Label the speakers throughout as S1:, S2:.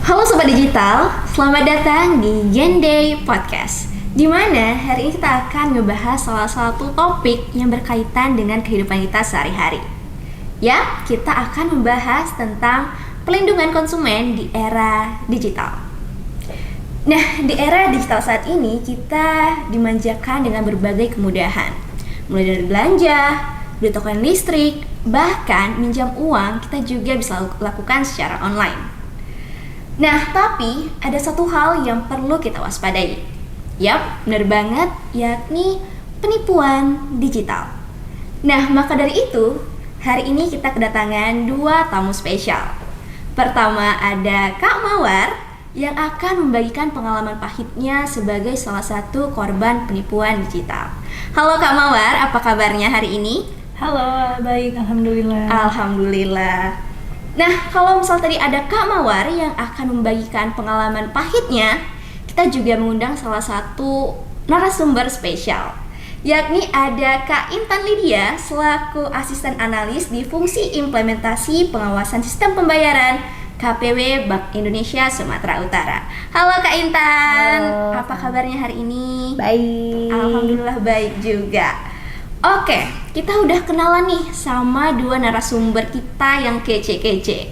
S1: Halo Sobat Digital, selamat datang di Gen Day Podcast, di mana hari ini kita akan membahas salah satu topik yang berkaitan dengan kehidupan kita sehari-hari. Ya, kita akan membahas tentang pelindungan konsumen di era digital. Nah, di era digital saat ini kita dimanjakan dengan berbagai kemudahan, mulai dari belanja, beli token listrik, bahkan minjam uang kita juga bisa lakukan secara online. Nah, tapi ada satu hal yang perlu kita waspadai. Yap, benar banget, yakni penipuan digital. Nah, maka dari itu, hari ini kita kedatangan dua tamu spesial. Pertama ada Kak Mawar yang akan membagikan pengalaman pahitnya sebagai salah satu korban penipuan digital. Halo Kak Mawar, apa kabarnya hari ini?
S2: Halo, baik, alhamdulillah.
S1: Alhamdulillah. Nah, kalau misal tadi ada Kak Mawar yang akan membagikan pengalaman pahitnya, kita juga mengundang salah satu narasumber spesial, yakni ada Kak Intan Lydia selaku asisten analis di fungsi implementasi pengawasan sistem pembayaran KPW Bank Indonesia Sumatera Utara. Halo Kak Intan,
S3: Halo.
S1: apa kabarnya hari ini?
S3: Baik.
S1: Alhamdulillah baik juga. Oke, kita udah kenalan nih sama dua narasumber kita yang kece-kece.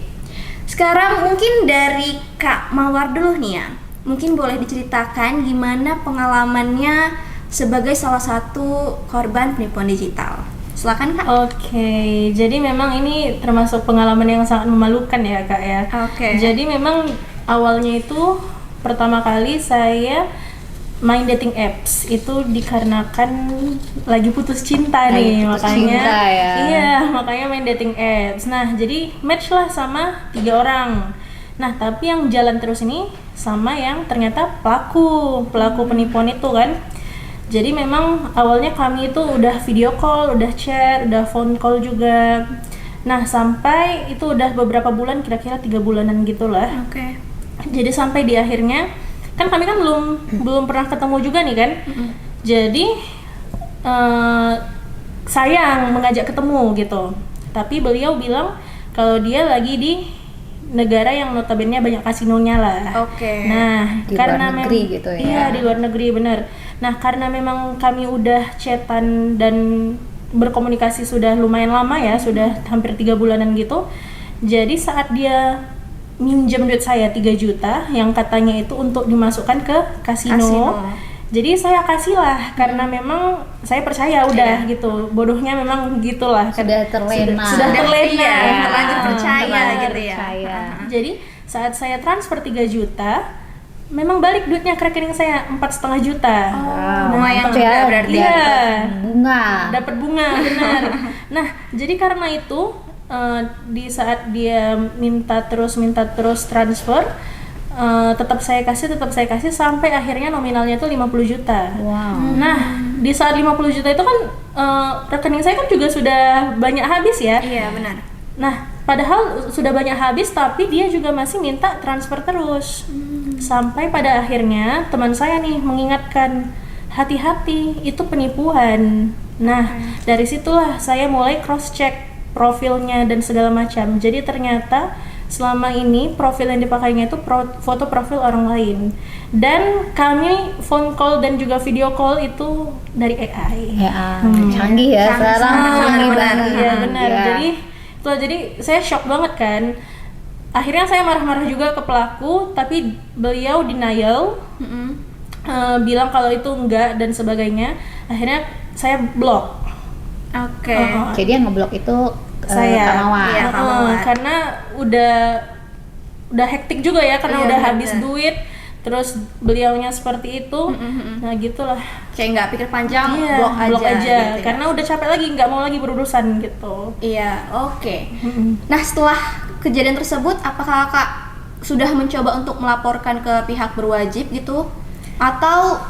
S1: Sekarang mungkin dari Kak Mawar dulu nih ya. Mungkin boleh diceritakan gimana pengalamannya sebagai salah satu korban penipuan digital. Silakan Kak.
S2: Oke, jadi memang ini termasuk pengalaman yang sangat memalukan ya Kak ya.
S1: Oke.
S2: Jadi memang awalnya itu pertama kali saya main dating apps itu dikarenakan lagi putus cinta
S3: Lagi
S2: nih,
S3: putus
S2: makanya
S3: cinta ya.
S2: iya, makanya main dating apps. Nah, jadi match lah sama 3 orang. Nah, tapi yang jalan terus ini sama yang ternyata pelaku penipuan itu kan. Jadi memang awalnya kami itu udah video call, udah chat, udah phone call juga. Nah, sampai itu udah beberapa bulan, kira-kira 3 bulanan gitulah.
S1: Oke.
S2: Jadi sampai di akhirnya kan kami kan belum pernah ketemu juga nih kan. Jadi sayang mengajak ketemu gitu. Tapi beliau bilang kalau dia lagi di negara yang notabene banyak kasinonya lah.
S1: Oke.
S2: Nah,
S3: Di
S2: karena
S3: luar negeri gitu ya.
S2: Iya, di luar negeri bener. Nah, karena memang kami udah chatan dan berkomunikasi sudah lumayan lama ya, sudah hampir 3 bulanan gitu. Jadi saat dia minjem duit saya 3 juta yang katanya itu untuk dimasukkan ke kasino. Jadi saya kasih lah karena memang saya percaya udah gitu. Bodohnya memang gitulah.
S3: Sudah terlena.
S2: Sudah terlena.
S1: Iya, terlanjur percaya
S3: Terlanjur
S1: gitu ya.
S3: percaya.
S2: Jadi saat saya transfer 3 juta, memang balik duitnya ke rekening saya 4,5 juta.
S1: Lumayan
S3: Tapi
S1: juga
S3: ya,
S1: berarti.
S3: dia
S2: Iya.
S3: dapat bunga.
S2: Dapat bunga, benar. Nah, jadi karena itu di saat dia minta terus transfer, tetap saya kasih sampai akhirnya nominalnya itu 50 juta.
S3: Wow.
S2: Nah, di saat 50 juta itu kan rekening saya kan juga sudah banyak habis ya.
S1: Iya, benar.
S2: Nah, padahal sudah banyak habis tapi dia juga masih minta transfer terus. Sampai pada akhirnya teman saya nih mengingatkan, hati-hati, itu penipuan. Nah, dari situlah saya mulai cross check profilnya dan segala macam. Jadi ternyata selama ini profil yang dipakainya itu foto profil orang lain. Dan kami phone call dan juga video call itu dari AI.
S3: Ya, canggih ya sekarang.
S1: Canggih benar.
S2: Iya benar.
S3: Iya.
S2: Jadi saya shock banget kan. Akhirnya saya marah-marah juga ke pelaku, tapi beliau denial, bilang kalau itu enggak dan sebagainya. Akhirnya saya blok.
S1: Oke.
S3: Jadi yang ngeblok itu
S2: Saya
S3: Kak Mawar.
S1: Iya, Kak Mawar.
S2: karena udah hektik juga ya karena
S1: Iya,
S2: udah
S1: benar.
S2: habis duit, terus beliaunya seperti itu. Nah gitulah.
S1: Kayak nggak pikir panjang,
S2: Iya,
S1: blok aja. Gitu ya.
S2: karena udah capek lagi, nggak mau lagi berurusan gitu.
S1: Iya, oke. Nah, setelah kejadian tersebut, apakah Kakak sudah mencoba untuk melaporkan ke pihak berwajib gitu? Atau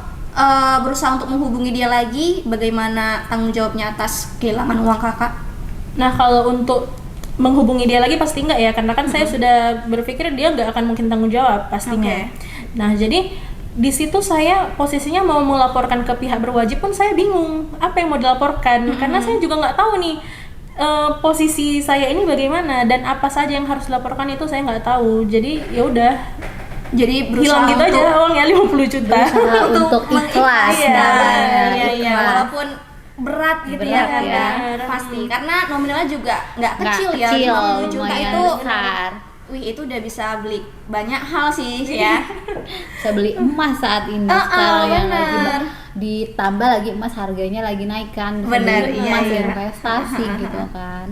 S1: berusaha untuk menghubungi dia lagi? Bagaimana tanggung jawabnya atas kehilangan uang Kakak?
S2: Nah kalau untuk menghubungi dia lagi pasti enggak ya, karena kan saya sudah berpikir dia nggak akan mungkin tanggung jawab pastinya.
S1: Oke.
S2: Nah jadi di situ saya posisinya mau melaporkan ke pihak berwajib pun saya bingung apa yang mau dilaporkan, karena saya juga nggak tahu nih posisi saya ini bagaimana dan apa saja yang harus dilaporkan itu saya nggak tahu. Jadi ya udah
S1: Jadi berusaha
S2: hilang gitu aja uangnya 50 juta.
S3: Berusaha untuk ikhlas.
S2: Iya,
S3: namanya,
S2: iya,
S3: ikhlas.
S1: walaupun berat gitu ya
S3: Berat
S1: kan
S3: ya.
S1: pasti karena nominalnya juga nggak
S3: Nggak
S1: kecil ya,
S3: kecil,
S1: 50 juta
S3: lumayan
S1: itu
S3: besar.
S1: wih itu udah bisa beli banyak hal sih ya.
S3: Bisa beli emas saat ini sekarang yang lagi
S1: bener.
S3: ditambah lagi emas harganya lagi naik kan. Bisa
S1: Bener,
S3: beli
S1: iya,
S3: emas
S1: iya.
S3: investasi gitu kan.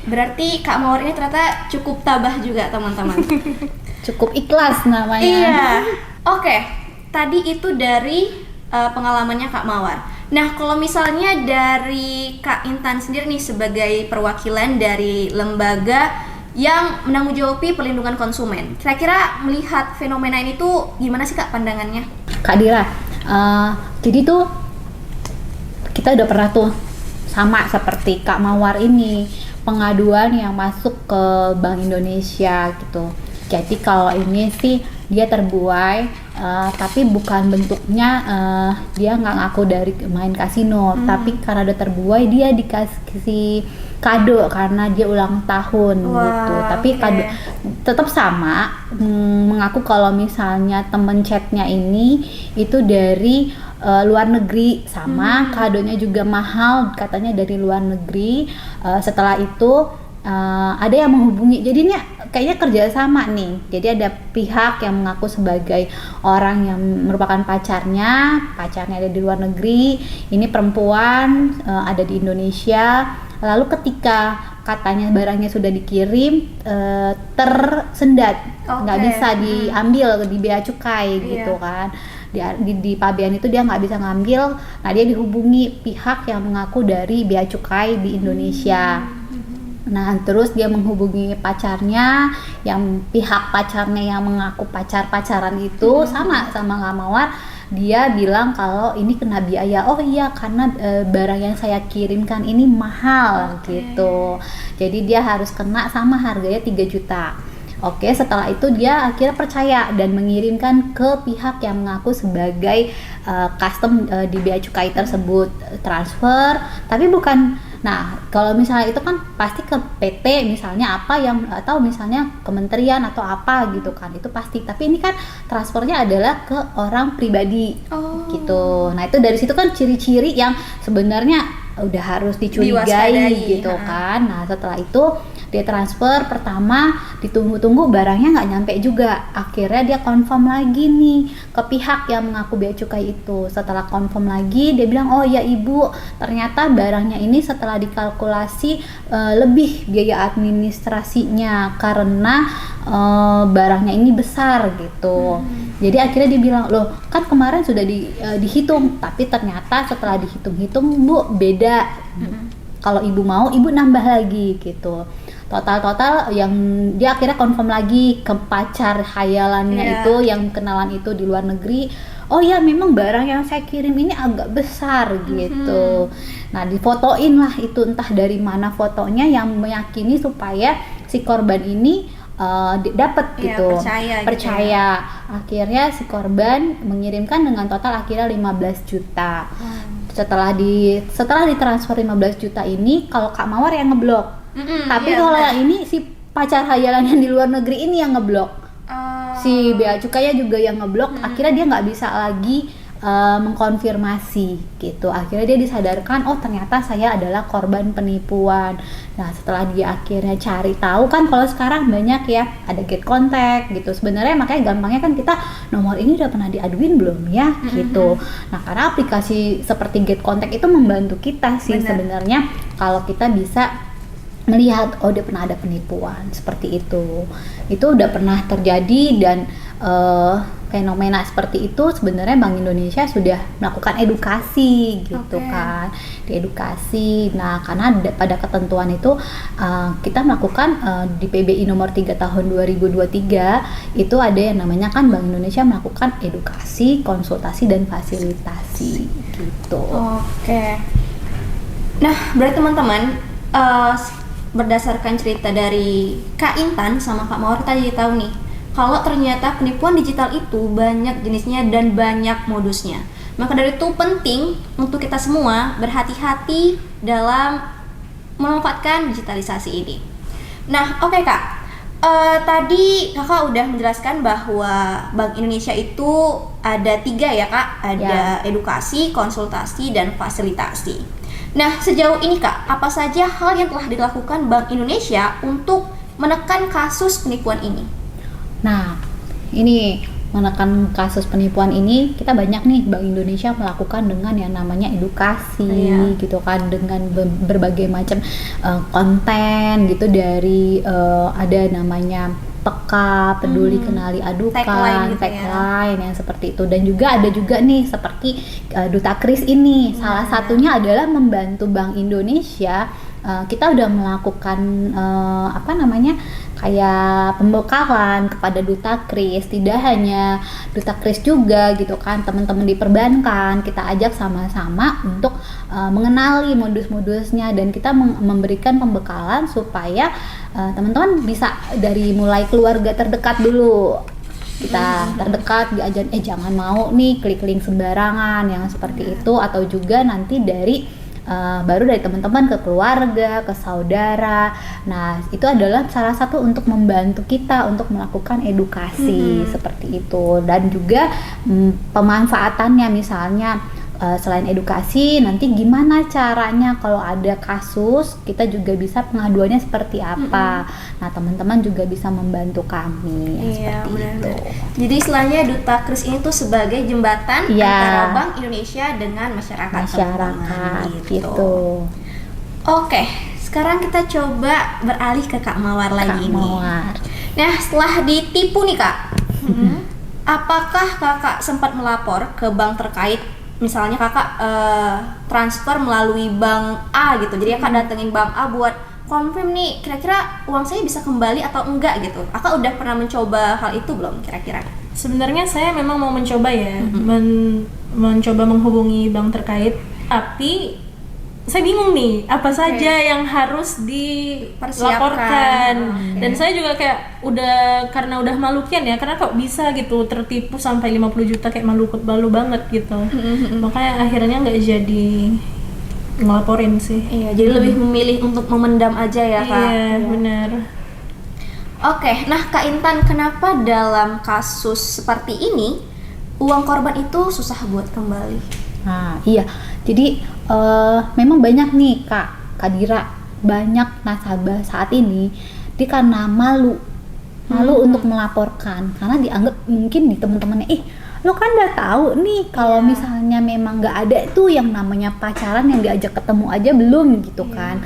S1: Berarti Kak Mawar ini ternyata cukup tabah juga teman-teman.
S3: Cukup ikhlas namanya.
S1: Iya. Oke, tadi itu dari pengalamannya Kak Mawar. Nah, kalau misalnya dari Kak Intan sendiri nih sebagai perwakilan dari lembaga yang menangguhjawabi perlindungan konsumen, kira-kira melihat fenomena ini tuh gimana sih Kak pandangannya?
S3: Kak Dira, jadi tuh kita udah pernah tuh sama seperti Kak Mawar ini pengaduan yang masuk ke Bank Indonesia gitu. Jadi kalau ini sih dia terbuai, tapi bukan bentuknya dia nggak ngaku dari main kasino, tapi karena udah terbuai dia dikasih kado karena dia ulang tahun gitu. Tapi
S1: oke.
S3: kado tetap sama, mengaku kalau misalnya temen chatnya ini itu dari luar negeri, sama kadonya juga mahal katanya dari luar negeri. Setelah itu ada yang menghubungi, jadi ini kayaknya kerja sama nih. Jadi ada pihak yang mengaku sebagai orang yang merupakan pacarnya ada di luar negeri, ini perempuan ada di Indonesia. Lalu ketika katanya barangnya sudah dikirim tersendat, nggak
S1: Oke.
S3: bisa diambil di bea cukai
S1: Iya.
S3: gitu kan. Di pabean itu dia nggak bisa ngambil. Nah, dia dihubungi pihak yang mengaku dari bea cukai di Indonesia. Nah, terus dia menghubungi pacarnya, yang pihak pacarnya yang mengaku pacaran itu sama Kak Mawar. Dia bilang kalau ini kena biaya. Oh iya, karena barang yang saya kirimkan ini mahal gitu. Jadi dia harus kena sama harganya 3 juta. Oke, setelah itu dia akhirnya percaya dan mengirimkan ke pihak yang mengaku sebagai custom di bea cukai tersebut, transfer, tapi bukan. Nah, kalau misalnya itu kan pasti ke PT misalnya apa yang, atau misalnya kementerian atau apa gitu kan, itu pasti. Tapi ini kan transfernya adalah ke orang pribadi gitu. Nah, itu dari situ kan ciri-ciri yang sebenarnya udah harus dicurigai
S1: Diwaspadai,
S3: gitu kan. Nah, setelah itu dia transfer pertama, ditunggu-tunggu barangnya nggak nyampe juga. Akhirnya dia confirm lagi nih ke pihak yang mengaku bea cukai itu. Setelah confirm lagi, dia bilang, oh ya ibu, ternyata barangnya ini setelah dikalkulasi lebih biaya administrasinya karena barangnya ini besar gitu. Jadi akhirnya dia bilang, loh kan kemarin sudah dihitung, tapi ternyata setelah dihitung-hitung bu beda. Kalau ibu mau, ibu nambah lagi gitu. Total yang dia akhirnya confirm lagi ke pacar hayalannya itu, yang kenalan itu di luar negeri. Oh ya, memang barang yang saya kirim ini agak besar gitu. Nah, difotoin lah itu, entah dari mana fotonya yang meyakini supaya si korban ini dapat gitu. Percaya. Akhirnya si korban mengirimkan dengan total akhirnya 15 juta. Setelah ditransfer 15 juta ini, kalau Kak Mawar yang ngeblok. Tapi kalau yang ini si pacar hayalan yang di luar negeri ini yang ngeblok. Si bea cukainya juga yang ngeblok. Akhirnya dia nggak bisa lagi mengkonfirmasi gitu. Akhirnya dia disadarkan, oh ternyata saya adalah korban penipuan. Nah, setelah dia akhirnya cari tahu kan, kalau sekarang banyak ya ada get contact gitu. Sebenarnya makanya gampangnya kan kita nomor ini udah pernah diaduin belum ya gitu. Nah, karena aplikasi seperti get contact itu membantu kita sih sebenarnya kalau kita bisa melihat, oh dia pernah ada penipuan seperti itu udah pernah terjadi. Dan fenomena seperti itu sebenarnya Bank Indonesia sudah melakukan edukasi gitu kan, diedukasi. Nah, karena pada ketentuan itu kita melakukan di PBI nomor 3 tahun 2023 itu ada yang namanya kan Bank Indonesia melakukan edukasi, konsultasi dan fasilitasi gitu.
S1: Oke. Nah, berarti teman-teman berdasarkan cerita dari Kak Intan sama Kak Mawar tadi tahu nih kalau ternyata penipuan digital itu banyak jenisnya dan banyak modusnya. Maka dari itu penting untuk kita semua berhati-hati dalam memanfaatkan digitalisasi ini. Nah, oke Kak, Tadi kakak udah menjelaskan bahwa Bank Indonesia itu ada 3 ya kak, ada edukasi, konsultasi, dan fasilitasi. Nah sejauh ini kak, apa saja hal yang telah dilakukan Bank Indonesia untuk menekan kasus penipuan ini?
S3: Nah, ini menekan kasus penipuan ini kita banyak nih Bank Indonesia melakukan dengan yang namanya edukasi gitu kan, dengan berbagai macam konten gitu dari ada namanya peka, peduli, kenali, adukan, tagline yang seperti itu. Dan juga ada juga nih seperti Duta Kris ini, salah satunya adalah membantu Bank Indonesia. Kita udah melakukan kayak pembekalan kepada Duta Kris. Tidak hanya Duta Kris juga gitu kan, teman-teman di perbankan kita ajak sama-sama untuk mengenali modus-modusnya, dan kita memberikan pembekalan supaya teman-teman bisa dari mulai keluarga terdekat dulu. Kita terdekat diajar jangan mau nih klik link sembarangan yang seperti itu, atau juga nanti dari baru dari teman-teman ke keluarga, ke saudara. Nah, itu adalah salah satu untuk membantu kita untuk melakukan edukasi seperti itu. Dan juga pemanfaatannya, misalnya selain edukasi, nanti gimana caranya kalau ada kasus, kita juga bisa pengaduannya seperti apa. Nah, teman-teman juga bisa membantu kami seperti itu.
S1: Jadi istilahnya Duta Kris ini tuh sebagai jembatan antara Bank Indonesia dengan masyarakat
S3: gitu.
S1: Oke, sekarang kita coba beralih ke Kak Mawar lagi nih. Nah, setelah ditipu nih Kak, apakah Kakak sempat melapor ke bank terkait? Misalnya kakak transfer melalui bank A gitu, jadi kakak datengin bank A buat confirm nih kira-kira uang saya bisa kembali atau enggak gitu. Kakak udah pernah mencoba hal itu belum kira-kira?
S2: Sebenarnya saya memang mau mencoba ya, mencoba menghubungi bank terkait, tapi saya bingung nih apa saja yang harus dilaporkan. Dan saya juga kayak karena udah malukian ya, karena kok bisa gitu tertipu sampai 50 juta, kayak malu banget gitu. Makanya akhirnya nggak jadi ngelaporin sih.
S1: Iya, jadi lebih memilih untuk memendam aja ya Kak.
S2: Iya, benar.
S1: Oke, nah Kak Intan, kenapa dalam kasus seperti ini uang korban itu susah buat kembali?
S3: Nah, iya. Jadi memang banyak nih Kak Dira, banyak nasabah saat ini dia karena malu untuk melaporkan, karena dianggap mungkin di teman-temannya, lo kan udah tahu nih kalau misalnya memang nggak ada tuh yang namanya pacaran, yang diajak ketemu aja belum gitu kan.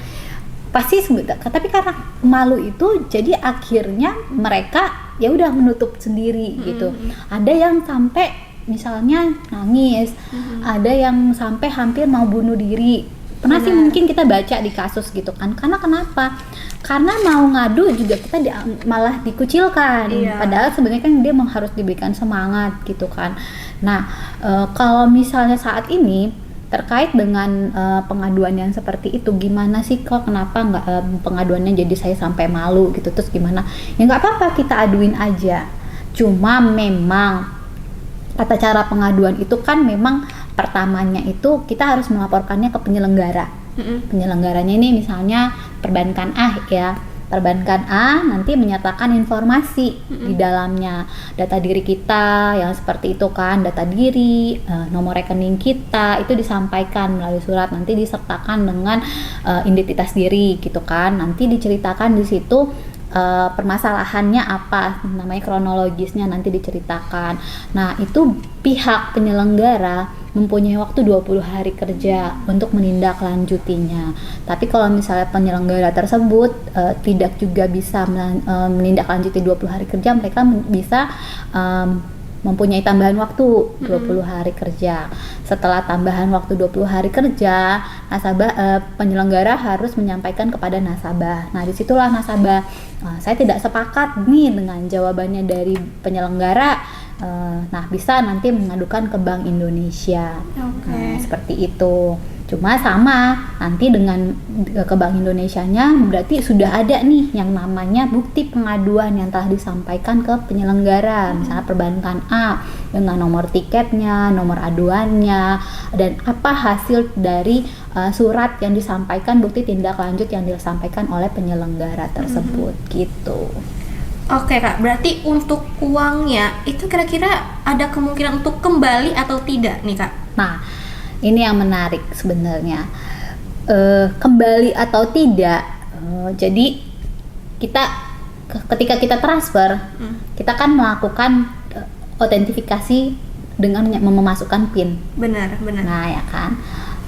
S3: Pasti tapi karena malu itu jadi akhirnya mereka ya udah menutup sendiri gitu. Ada yang sampai misalnya nangis, ada yang sampai hampir mau bunuh diri. Pernah sih mungkin kita baca di kasus gitu kan. Karena kenapa? Karena mau ngadu juga kita malah dikucilkan. Padahal sebenarnya kan dia harus diberikan semangat gitu kan. Nah, kalau misalnya saat ini terkait dengan pengaduan yang seperti itu, gimana sih kok kenapa nggak pengaduannya jadi saya sampai malu gitu, terus gimana? Ya nggak apa-apa, kita aduin aja. Cuma memang tata cara pengaduan itu kan memang pertamanya itu kita harus melaporkannya ke penyelenggara. Penyelenggaranya ini misalnya perbankan A ya. Perbankan A nanti menyatakan informasi di dalamnya, data diri kita yang seperti itu kan, data diri, nomor rekening kita itu disampaikan melalui surat, nanti disertakan dengan identitas diri gitu kan. Nanti diceritakan di situ permasalahannya apa, namanya kronologisnya nanti diceritakan. Nah, itu pihak penyelenggara mempunyai waktu 20 hari kerja untuk menindaklanjutinya. Tapi kalau misalnya penyelenggara tersebut tidak juga bisa menindaklanjuti 20 hari kerja, mereka bisa mempunyai tambahan waktu 20 hari kerja. Setelah tambahan waktu 20 hari kerja, nasabah penyelenggara harus menyampaikan kepada nasabah. Nah, disitulah nasabah, saya tidak sepakat nih dengan jawabannya dari penyelenggara. Nah, bisa nanti mengadukan ke Bank Indonesia. Nah, seperti itu. Cuma sama nanti dengan ke Bank Indonesianya berarti sudah ada nih yang namanya bukti pengaduan yang telah disampaikan ke penyelenggara, misalnya perbankan A dengan nomor tiketnya, nomor aduannya, dan apa hasil dari surat yang disampaikan, bukti tindak lanjut yang disampaikan oleh penyelenggara tersebut gitu.
S1: Oke Kak, berarti untuk uangnya itu kira-kira ada kemungkinan untuk kembali atau tidak nih Kak?
S3: Nah, ini yang menarik sebenarnya. Kembali atau tidak. Jadi kita ketika kita transfer, kita kan melakukan autentifikasi dengan memasukkan PIN.
S1: Benar.
S3: Nah, ya kan.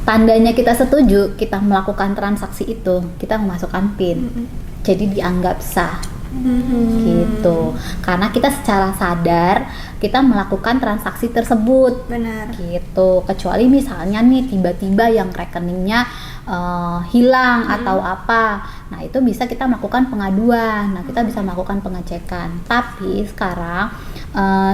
S3: Tandanya kita setuju, kita melakukan transaksi itu, kita memasukkan PIN. Jadi dianggap sah. Gitu. Karena kita secara sadar kita melakukan transaksi tersebut.
S1: Benar.
S3: Gitu. Kecuali misalnya nih tiba-tiba yang rekeningnya hilang atau apa. Nah, itu bisa kita melakukan pengaduan. Nah, kita bisa melakukan pengecekan. Tapi sekarang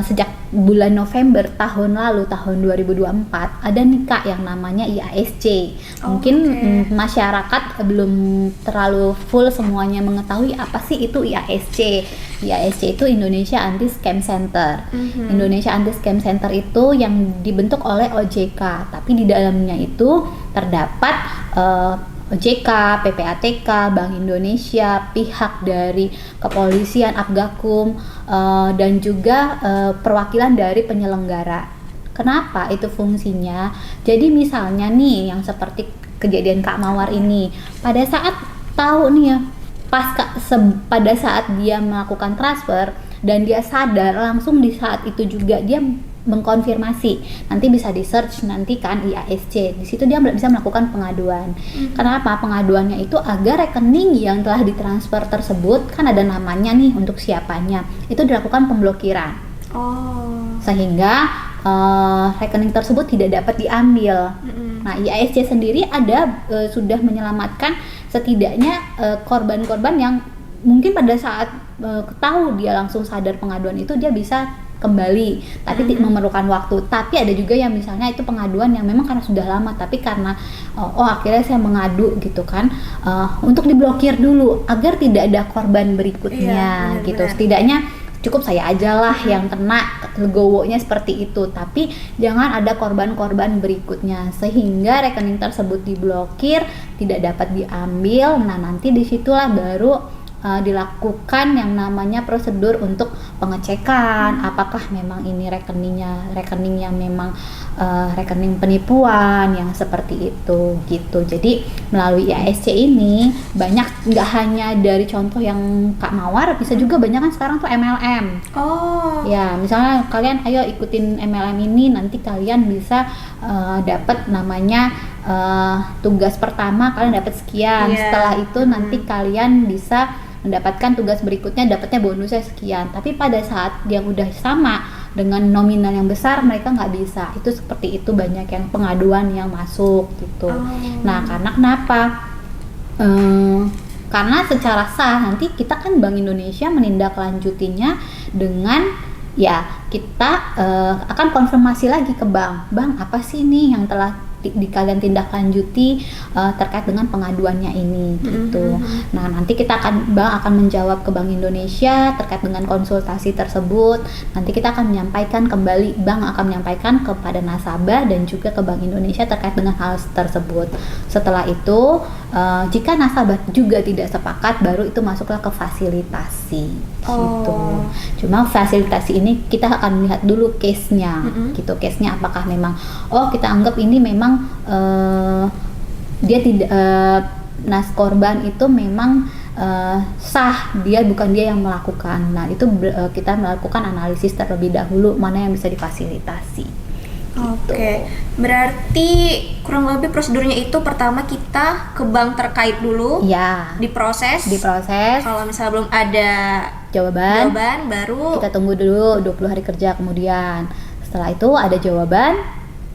S3: sejak bulan November tahun lalu, tahun 2024, ada nih Kak yang namanya IASC. Mungkin masyarakat belum terlalu full semuanya mengetahui apa sih itu IASC. IASC itu Indonesia Anti Scam Center. Indonesia Anti Scam Center itu yang dibentuk oleh OJK, tapi di dalamnya itu terdapat OJK, PPATK, Bank Indonesia, pihak dari kepolisian, Apgakum, dan juga perwakilan dari penyelenggara. Kenapa itu fungsinya? Jadi misalnya nih yang seperti kejadian Kak Mawar ini, pada saat tahu nih ya, pada saat dia melakukan transfer dan dia sadar, langsung di saat itu juga dia mengkonfirmasi. Nanti bisa di search nanti kan IASC. Di situ dia bisa melakukan pengaduan. Kenapa? Pengaduannya itu agar rekening yang telah ditransfer tersebut, kan ada namanya nih untuk siapanya, itu dilakukan pemblokiran. Sehingga rekening tersebut tidak dapat diambil. Nah, IASC sendiri ada sudah menyelamatkan setidaknya korban-korban yang mungkin pada saat tahu dia langsung sadar pengaduan itu dia bisa kembali, tapi memerlukan waktu. Tapi ada juga yang misalnya itu pengaduan yang memang karena sudah lama, tapi karena akhirnya saya mengadu gitu kan, untuk diblokir dulu agar tidak ada korban berikutnya.
S1: Iya,
S3: gitu.
S1: benar.
S3: Setidaknya cukup saya aja lah yang kena, legowonya seperti itu, tapi jangan ada korban-korban berikutnya sehingga rekening tersebut diblokir, tidak dapat diambil. Nah, nanti disitulah baru dilakukan yang namanya prosedur untuk pengecekan apakah memang ini rekeningnya memang rekening penipuan yang seperti itu gitu. Jadi melalui IASC ini banyak, nggak hanya dari contoh yang Kak Mawar, bisa juga banyak kan sekarang tuh MLM. Ya, misalnya kalian ayo ikutin MLM ini, nanti kalian bisa dapat namanya tugas pertama kalian dapat sekian. Setelah itu nanti kalian bisa mendapatkan tugas berikutnya, dapatnya bonusnya sekian. Tapi pada saat yang udah sama dengan nominal yang besar, mereka nggak bisa. Itu seperti itu, banyak yang pengaduan yang masuk gitu. Nah, karena kenapa? Karena secara sah nanti kita kan Bank Indonesia menindaklanjutinya dengan ya kita akan konfirmasi lagi ke bank apa sih nih yang telah kalian tindak lanjuti terkait dengan pengaduannya ini gitu. Nah, nanti bank akan menjawab ke Bank Indonesia terkait dengan konsultasi tersebut. Nanti kita akan menyampaikan kembali, bank akan menyampaikan kepada nasabah dan juga ke Bank Indonesia terkait dengan hal tersebut. Setelah itu jika nasabah juga tidak sepakat, baru itu masuklah ke fasilitasi gitu. Cuma fasilitasi ini kita akan lihat dulu case-nya gitu. Case-nya apakah memang kita anggap ini memang dia tidak korban itu memang sah, bukan dia yang melakukan. Nah, itu kita melakukan analisis terlebih dahulu mana yang bisa difasilitasi.
S1: Oke, berarti kurang lebih prosedurnya itu pertama kita ke bank terkait dulu, diproses. Kalau misalnya belum ada jawaban baru
S3: kita tunggu dulu 20 hari kerja kemudian. Setelah itu ada jawaban,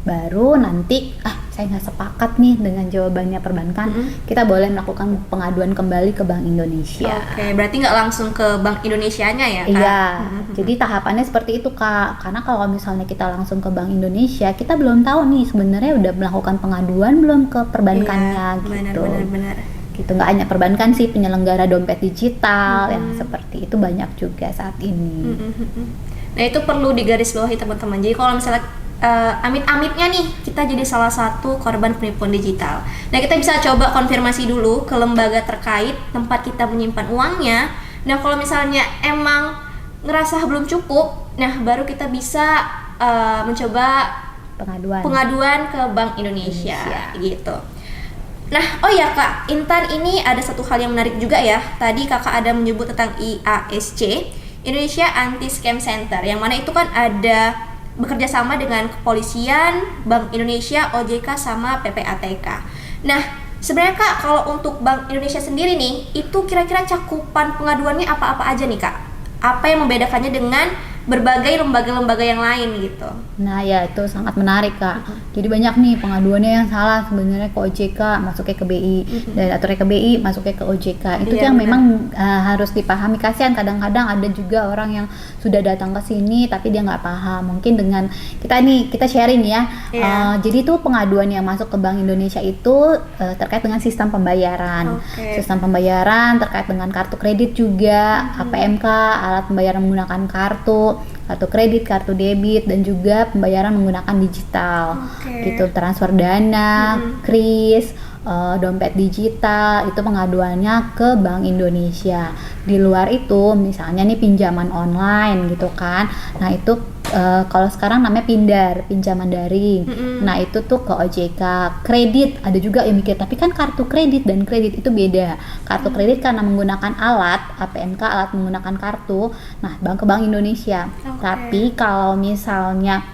S3: baru nanti saya nggak sepakat nih dengan jawabannya perbankan, kita boleh melakukan pengaduan kembali ke Bank Indonesia.
S1: Oke, berarti nggak langsung ke Bank Indonesianya ya, Kak?
S3: Iya, jadi tahapannya seperti itu, Kak. Karena kalau misalnya kita langsung ke Bank Indonesia, kita belum tahu nih sebenarnya udah melakukan pengaduan belum ke perbankannya gitu.
S1: Benar.
S3: Gitu, nggak hanya perbankan sih, penyelenggara dompet digital yang seperti itu banyak juga saat ini.
S1: Nah, itu perlu digarisbawahi teman-teman. Jadi kalau misalnya amit-amitnya nih kita jadi salah satu korban penipuan digital, nah kita bisa coba konfirmasi dulu ke lembaga terkait tempat kita menyimpan uangnya Nah, kalau misalnya emang ngerasa belum cukup, nah baru kita bisa mencoba pengaduan ke Bank Indonesia gitu. Nah, oh ya Kak, Intan, ini ada satu hal yang menarik juga ya. Tadi Kakak ada menyebut tentang IASC, Indonesia Anti Scam Center, yang mana itu kan ada bekerja sama dengan kepolisian, Bank Indonesia, OJK, sama PPATK. Nah, sebenarnya Kak, kalau untuk Bank Indonesia sendiri nih, itu kira-kira cakupan pengaduannya apa-apa aja nih Kak? Apa yang membedakannya dengan berbagai lembaga-lembaga yang lain gitu?
S3: Nah ya, itu sangat menarik Kak. Jadi banyak nih pengaduannya yang salah sebenarnya ke OJK masuknya ke BI, dan atau ke BI masuknya ke OJK. Itu yang memang harus dipahami. Kasihan kadang-kadang ada juga orang yang sudah datang ke sini tapi dia nggak paham. Mungkin dengan kita sharing ya. Jadi tuh pengaduan yang masuk ke Bank Indonesia itu terkait dengan sistem pembayaran. Sistem pembayaran terkait dengan kartu kredit juga, APMK, alat pembayaran menggunakan kartu kredit, kartu debit, dan juga pembayaran menggunakan digital, gitu, transfer dana, kris, dompet digital, itu pengaduannya ke Bank Indonesia. Di luar itu, misalnya nih pinjaman online gitu kan, nah itu kalau sekarang namanya pinjaman daring. Nah itu tuh ke OJK. Kredit ada juga yang mikir, tapi kan kartu kredit dan kredit itu beda. Kartu kredit karena menggunakan alat APMK, alat menggunakan kartu, nah ke Bank Indonesia. Tapi kalau misalnya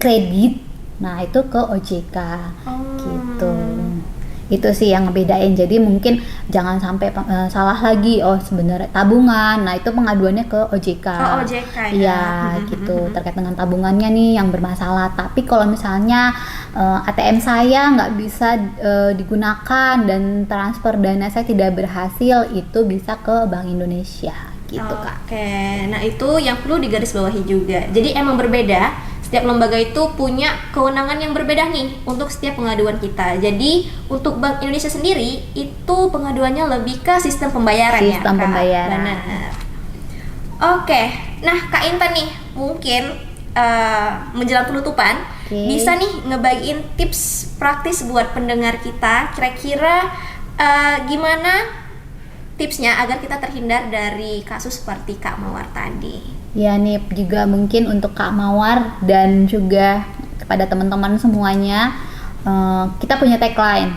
S3: kredit, nah itu ke OJK gitu. Itu sih yang ngebedain. Jadi mungkin jangan sampai salah lagi. Oh sebenarnya tabungan, nah itu pengaduannya ke OJK.
S1: OJK ya.
S3: Iya gitu, terkait dengan tabungannya nih yang bermasalah. Tapi kalau misalnya ATM saya nggak bisa digunakan dan transfer dana saya tidak berhasil, itu bisa ke Bank Indonesia gitu Kak.
S1: Oke, nah itu yang perlu digarisbawahi juga. Jadi emang berbeda. Setiap lembaga itu punya kewenangan yang berbeda nih untuk setiap pengaduan kita. Jadi untuk Bank Indonesia sendiri itu pengaduannya lebih ke sistem pembayaran ya, Kak?
S3: Sistem pembayaran.
S1: Benar. Oke, nah Kak Intan nih mungkin menjelang penutupan bisa nih ngebagiin tips praktis buat pendengar kita. Kira-kira gimana tipsnya agar kita terhindar dari kasus seperti Kak Mawar tadi?
S3: Ya nih juga mungkin untuk Kak Mawar dan juga kepada teman-teman semuanya, kita punya tagline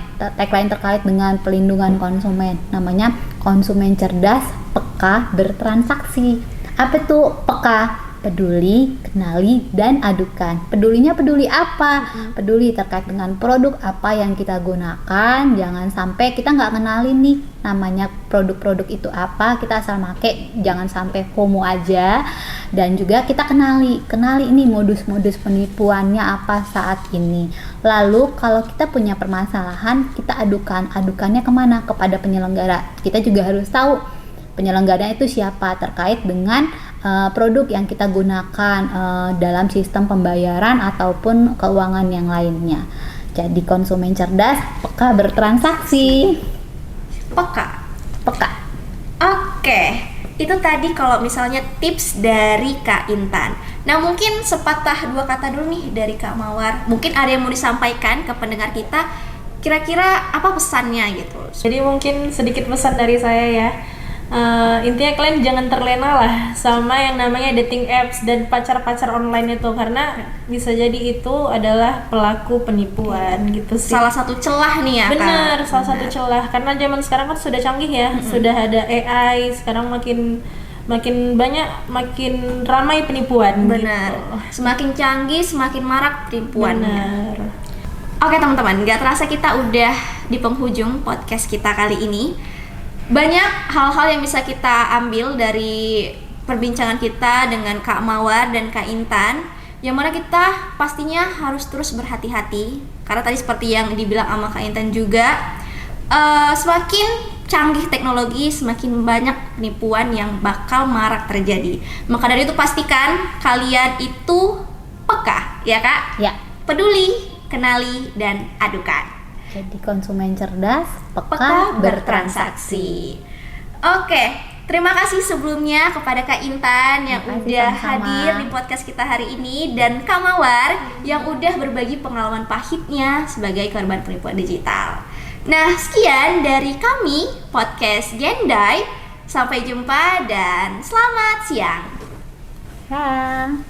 S3: terkait dengan pelindungan konsumen, namanya konsumen cerdas, peka, bertransaksi. Apa tuh peka? Peduli, kenali, dan adukan. Pedulinya peduli apa? Peduli terkait dengan produk apa yang kita gunakan. Jangan sampai kita nggak kenalin nih namanya produk-produk itu apa, kita asal make, jangan sampai FOMO aja. Dan juga kita kenali ini modus-modus penipuannya apa saat ini. Lalu kalau kita punya permasalahan, kita adukannya kemana? Kepada penyelenggara. Kita juga harus tahu penyelenggara itu siapa terkait dengan produk yang kita gunakan dalam sistem pembayaran ataupun keuangan yang lainnya. Jadi konsumen cerdas, peka, bertransaksi.
S1: Peka. Oke, itu tadi kalau misalnya tips dari Kak Intan. Nah mungkin sepatah dua kata dulu nih dari Kak Mawar. Mungkin ada yang mau disampaikan ke pendengar kita. Kira-kira apa pesannya gitu?
S2: Jadi mungkin sedikit pesan dari saya ya. Intinya kalian jangan terlena lah sama yang namanya dating apps dan pacar-pacar online itu, karena bisa jadi itu adalah pelaku penipuan gitu sih.
S1: Salah satu celah nih ya.
S2: Bener, salah satu celah, karena zaman sekarang kan sudah canggih ya, sudah ada AI, sekarang makin banyak, makin ramai penipuan.
S1: Benar. Gitu. Semakin canggih, semakin marak penipuannya.
S2: Benar.
S1: Oke teman-teman, gak terasa kita udah di penghujung podcast kita kali ini. Banyak hal-hal yang bisa kita ambil dari perbincangan kita dengan Kak Mawar dan Kak Intan, yang mana kita pastinya harus terus berhati-hati, karena tadi seperti yang dibilang sama Kak Intan juga, semakin canggih teknologi, semakin banyak penipuan yang bakal marak terjadi. Maka dari itu pastikan kalian itu peka, ya Kak?
S3: Ya.
S1: Peduli, kenali, dan adukan.
S3: Jadi konsumen cerdas, peka, bertransaksi.
S1: Oke, terima kasih sebelumnya kepada Kak Intan yang udah
S3: sama-sama
S1: hadir di podcast kita hari ini, dan Kak Mawar yang udah berbagi pengalaman pahitnya sebagai korban penipuan digital. Nah, sekian dari kami podcast Gendai. Sampai jumpa dan selamat siang.
S3: Ya.